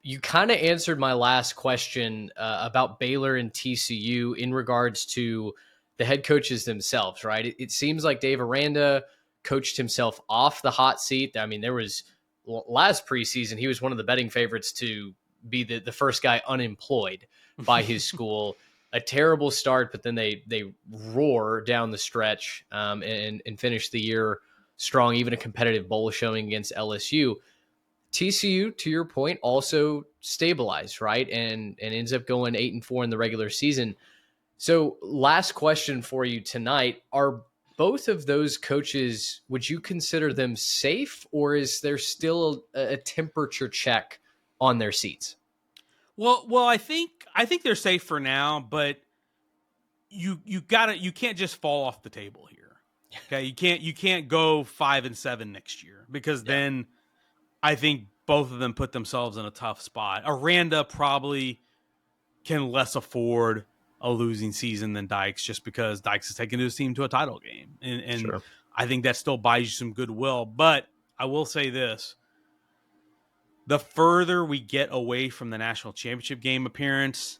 you kind of answered my last question about Baylor and TCU in regards to the head coaches themselves, right? It seems like Dave Aranda coached himself off the hot seat. I mean, there was last preseason, he was one of the betting favorites to be the first guy unemployed by his school. A terrible start, but then they roar down the stretch and finish the year strong, even a competitive bowl showing against LSU. TCU, to your point, also stabilized, right? And ends up going 8-4 in the regular season. So, last question for you tonight. Are both of those coaches, would you consider them safe, or is there still a temperature check on their seats? Well, I think they're safe for now, but you can't just fall off the table here. Okay, you can't go 5-7 next year, because then I think both of them put themselves in a tough spot. Aranda probably can less afford a losing season than Dykes, just because Dykes is taking his team to a title game. And Sure. I think that still buys you some goodwill. But I will say this. The further we get away from the national championship game appearance,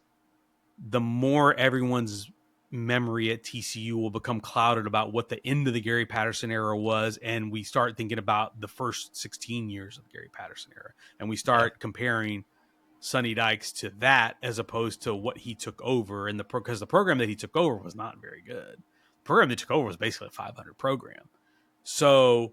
the more everyone's memory at TCU will become clouded about what the end of the Gary Patterson era was, and we start thinking about the first 16 years of the Gary Patterson era, and we start comparing Sonny Dykes to that as opposed to what he took over, and because the program that he took over was not very good. The program that he took over was basically a 500 program. So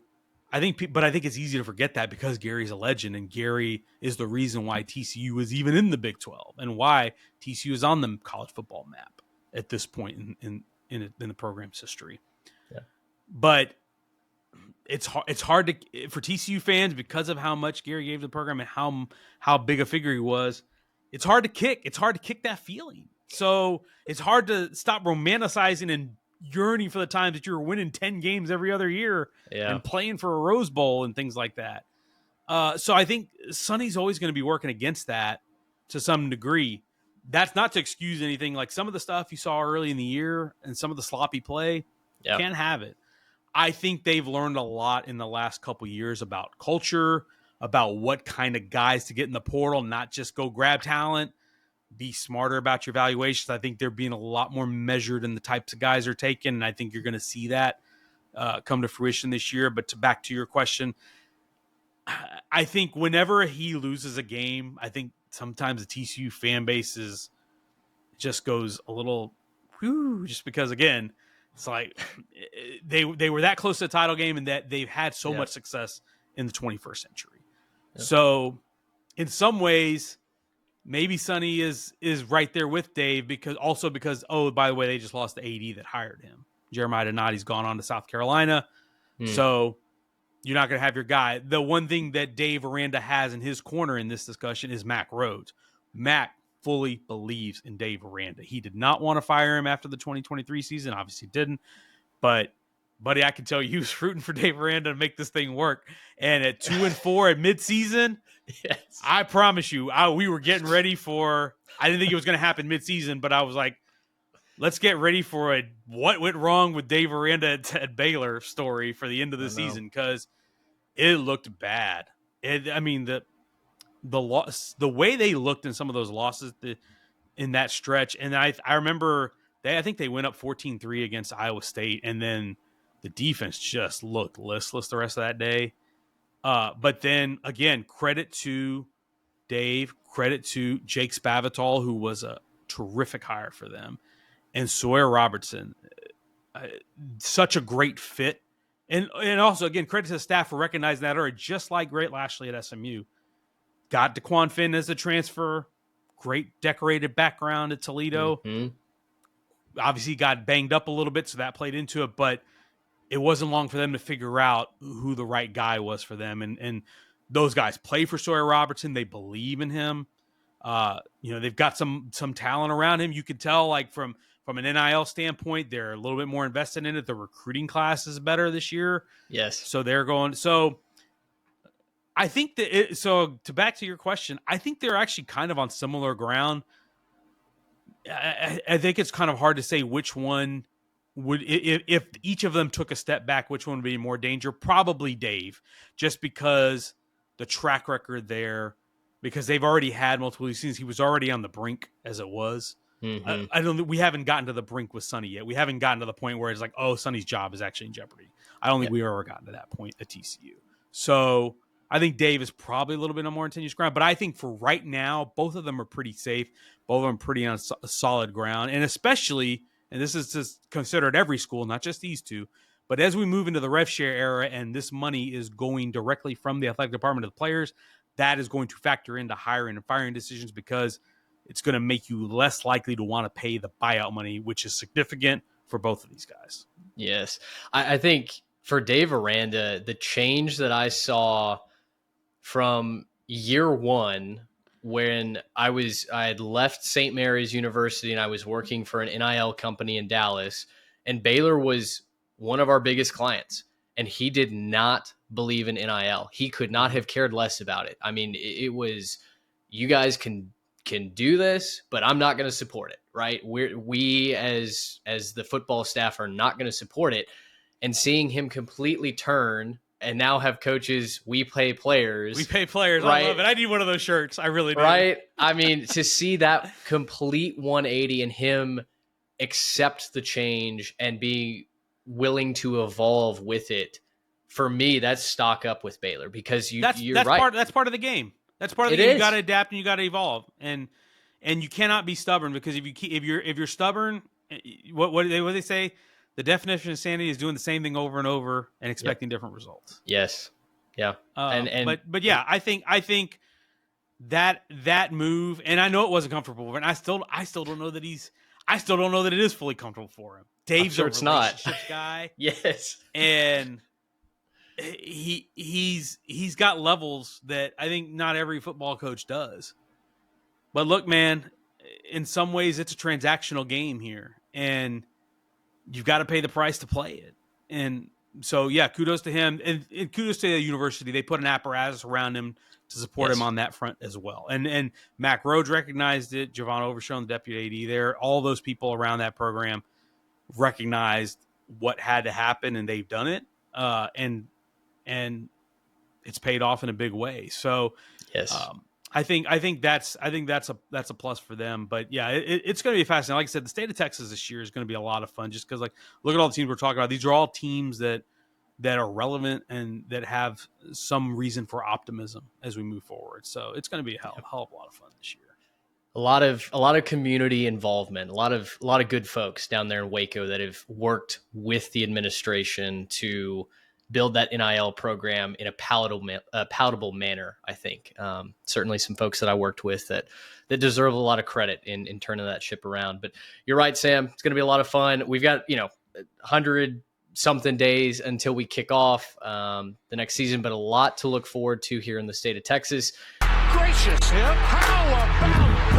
I think it's easy to forget that, because Gary's a legend, and Gary is the reason why TCU was even in the Big 12 and why TCU is on the college football map at this point in the program's history. Yeah. But it's hard for TCU fans, because of how much Gary gave to the program and how big a figure he was. It's hard to kick. It's hard to kick that feeling. So it's hard to stop romanticizing and yearning for the times that you were winning 10 games every other year and playing for a Rose Bowl and things like that. So I think Sonny's always going to be working against that to some degree. That's not to excuse anything. Like some of the stuff you saw early in the year and some of the sloppy play, can't have it. I think they've learned a lot in the last couple of years about culture, about what kind of guys to get in the portal, not just go grab talent. Be smarter about your valuations. I think they're being a lot more measured in the types of guys they're taking, and I think you're going to see that come to fruition this year. But back to your question, I think whenever he loses a game, I think sometimes the TCU fan base just goes a little, whew, just because, again, it's like they were that close to the title game, and that they've had so much success in the 21st century. Yeah. So in some ways, maybe Sonny is right there with Dave, because oh, by the way, they just lost the AD that hired him. Jeremiah Donati's gone on to South Carolina. So you're not going to have your guy. The one thing that Dave Aranda has in his corner in this discussion is Mack Rhodes. Mack fully believes in Dave Aranda. He did not want to fire him after the 2023 season. Obviously didn't. But, buddy, I can tell you he was rooting for Dave Aranda to make this thing work. And at 2-4 at midseason, I promise you, we were getting ready for – I didn't think it was going to happen midseason, but I was like, let's get ready for a what went wrong with Dave Aranda at Baylor story for the end of the season, because it looked bad. The loss, the way they looked in some of those losses in that stretch, and I remember I think they went up 14-3 against Iowa State, and then the defense just looked listless the rest of that day. But then again, credit to Dave, credit to Jake Spavital, who was a terrific hire for them, and Sawyer Robertson, such a great fit. And also, again, credit to the staff for recognizing that already, just like Great Lashley at SMU. Got DeQuan Finn as a transfer, great decorated background at Toledo. Mm-hmm. Obviously got banged up a little bit, so that played into it, but it wasn't long for them to figure out who the right guy was for them. And those guys play for Sawyer Robertson. They believe in him. They've got some talent around him. You can tell, like, from an NIL standpoint, they're a little bit more invested in it. The recruiting class is better this year. Yes. So they're going. So I think to back to your question, I think they're actually kind of on similar ground. I think it's kind of hard to say which one would, if each of them took a step back, which one would be more danger? Probably Dave, just because the track record there, because they've already had multiple seasons. He was already on the brink as it was. Mm-hmm. I don't. We haven't gotten to the brink with Sonny yet. We haven't gotten to the point where it's like, oh, Sonny's job is actually in jeopardy. I don't think we've ever gotten to that point at TCU. So I think Dave is probably a little bit on more tenuous ground. But I think for right now, both of them are pretty safe. Both of them are pretty on solid ground. And especially, and this is just considered every school, not just these two, but as we move into the rev share era and this money is going directly from the athletic department to the players, that is going to factor into hiring and firing decisions because it's going to make you less likely to want to pay the buyout money, which is significant for both of these guys. Yes. I think for Dave Aranda, the change that I saw from year one when I had left St. Mary's University and I was working for an NIL company in Dallas, and Baylor was one of our biggest clients, and he did not believe in NIL. He could not have cared less about it. I mean, it was, you guys can do this, but I'm not going to support it, right? We as the football staff are not going to support it. And seeing him completely turn and now have coaches, we pay players. We pay players. Right? I love it. I need one of those shirts. I really do. Right? I mean, to see that complete 180 and him accept the change and be willing to evolve with it, for me, that's stock up with Baylor because you're right. That's part of the game. That's part of the game. You got to adapt and you got to evolve, and you cannot be stubborn because if you're stubborn, what they say, the definition of insanity is doing the same thing over and over and expecting different results. Yes, yeah, but yeah, I think that move, and I know it wasn't comfortable, and I still don't know that it is fully comfortable for him. Dave's sure a it's not guy, yes, and he's got levels that I think not every football coach does. But look, man, in some ways it's a transactional game here, and you've got to pay the price to play it. And so, yeah, kudos to him, and kudos to the university. They put an apparatus around him to support him on that front as well. And Mac Rhodes recognized it. Javon Overshown, the deputy AD there, all those people around that program recognized what had to happen, and they've done it. And it's paid off in a big way. So, yes, I think that's a plus for them. But yeah, it's going to be fascinating. Like I said, the state of Texas this year is going to be a lot of fun, just because, like, look at all the teams we're talking about. These are all teams that are relevant and that have some reason for optimism as we move forward. So it's going to be a hell of a lot of fun this year. A lot of community involvement, a lot of good folks down there in Waco that have worked with the administration to build that NIL program in a palatable manner. I think certainly some folks that I worked with that deserve a lot of credit in turning that ship around. But you're right, Sam. It's going to be a lot of fun. We've got 100 something days until we kick off the next season, but a lot to look forward to here in the state of Texas. Gracious him! How about